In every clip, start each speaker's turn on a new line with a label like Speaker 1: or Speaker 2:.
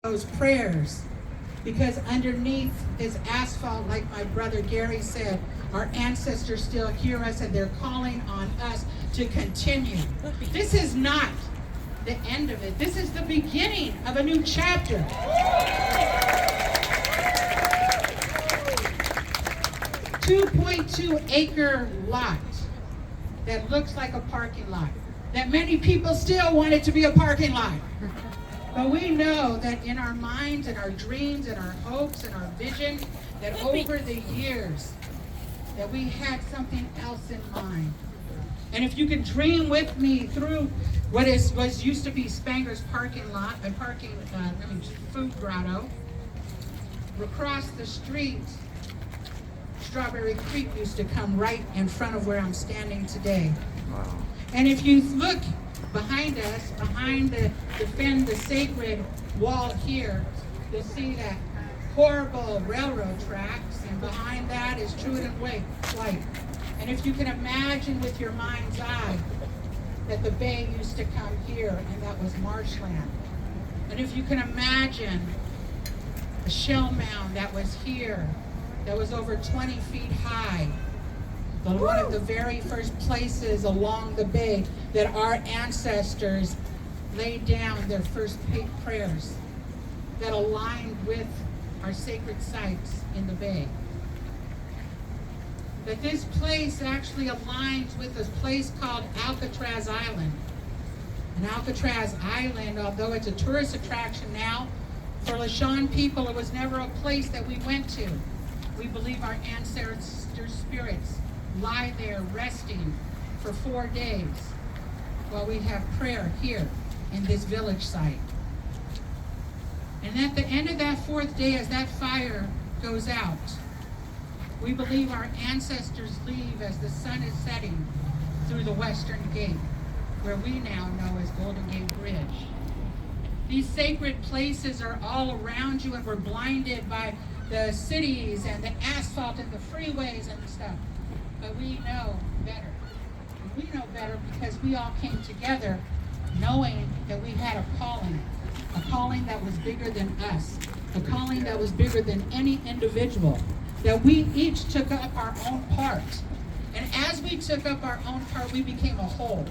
Speaker 1: those prayers, because underneath is asphalt, like my brother Gary said. Our ancestors still hear us, and they're calling on us to continue. This is not the end of it. This is the beginning of a new chapter. 2.2-acre lot that looks like a parking lot, that many people still want it to be a parking lot. But we know that in our minds and our dreams and our hopes and our vision, that over the years, that we had something else in mind. And if you could dream with me through what was used to be Spanger's parking lot, food grotto, across the street, Strawberry Creek used to come right in front of where I'm standing today. Wow. And if you look behind us, behind the defend the sacred wall here, you'll see that horrible railroad tracks, and behind that is Truett White. And if you can imagine with your mind's eye that the bay used to come here, and that was marshland. And if you can imagine a shell mound that was here, that was over 20 feet high, one of the very first places along the bay that our ancestors laid down their first prayers that aligned with our sacred sites in the bay. That this place actually aligns with a place called Alcatraz Island. And Alcatraz Island, although it's a tourist attraction now, for Lisjan people, it was never a place that we went to. We believe our ancestors' spirits lie there resting for 4 days while we have prayer here in this village site. And at the end of that 4th day, as that fire goes out, we believe our ancestors leave as the sun is setting through the western gate, where we now know as Golden Gate Bridge. These sacred places are all around you, and we're blinded by the cities and the asphalt and the freeways and stuff. But we know better. And we know better because we all came together knowing that we had a calling that was bigger than us, a calling that was bigger than any individual, that we each took up our own part. And as we took up our own part, we became a whole,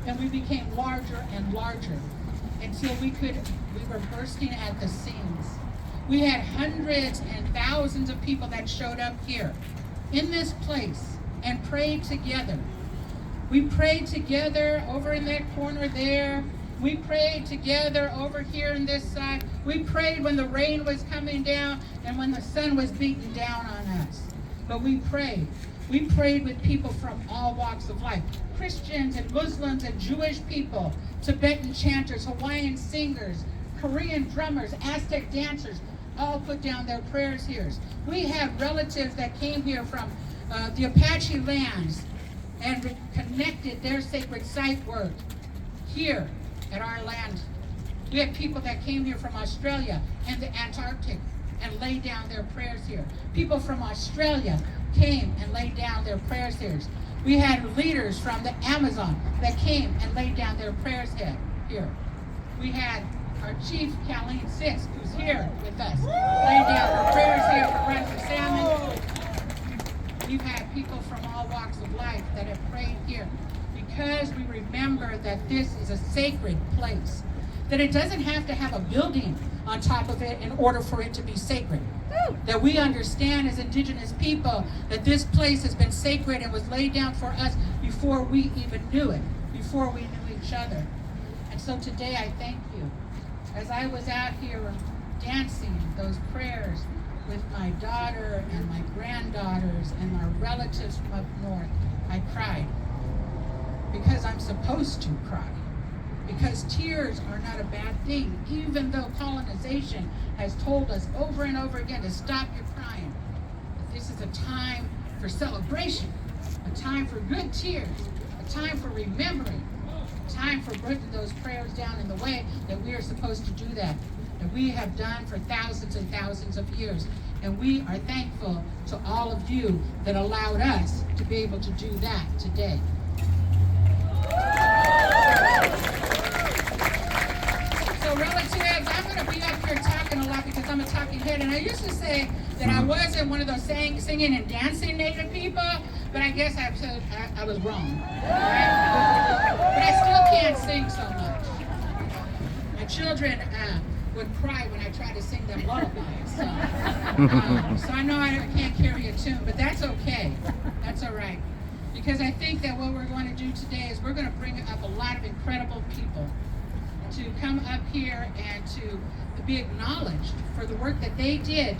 Speaker 1: and we became larger and larger until we were bursting at the seams. We had hundreds and thousands of people that showed up here in this place and prayed together. We prayed together over in that corner there. We prayed together over here on this side. We prayed when the rain was coming down and when the sun was beating down on us. But we prayed. We prayed with people from all walks of life. Christians and Muslims and Jewish people, Tibetan chanters, Hawaiian singers, Korean drummers, Aztec dancers, all put down their prayers here. We have relatives that came here from the Apache lands and connected their sacred site work here at our land. We had people that came here from Australia and the Antarctic and laid down their prayers here. People from Australia came and laid down their prayers here. We had leaders from the Amazon that came and laid down their prayers here. We had our chief, Colleen Six, who's here with us, laid down her prayers here for Run for Salmon. We've had people from all walks of life that have prayed here because we remember that this is a sacred place, that it doesn't have to have a building on top of it in order for it to be sacred. That we understand as Indigenous people that this place has been sacred and was laid down for us before we even knew it, before we knew each other. And so today I thank you. As I was out here dancing those prayers with my daughter and my granddaughters and our relatives from up north, I cried. Because I'm supposed to cry. Because tears are not a bad thing, even though colonization has told us over and over again to stop your crying. But this is a time for celebration, a time for good tears, a time for remembering, a time for putting those prayers down in the way that we are supposed to do that we have done for thousands and thousands of years. And we are thankful to all of you that allowed us to be able to do that today. So relatives, I'm going to be up here talking out because I'm a talking head, and I used to say that I wasn't one of those singing and dancing Native people, but I guess I was wrong. Right? But I still can't sing so much. My children would cry when I try to sing them lullabies. So I know I can't carry a tune, but that's okay. That's all right. Because I think that what we're going to do today is we're going to bring up a lot of incredible people to come up here and to be acknowledged for the work that they did.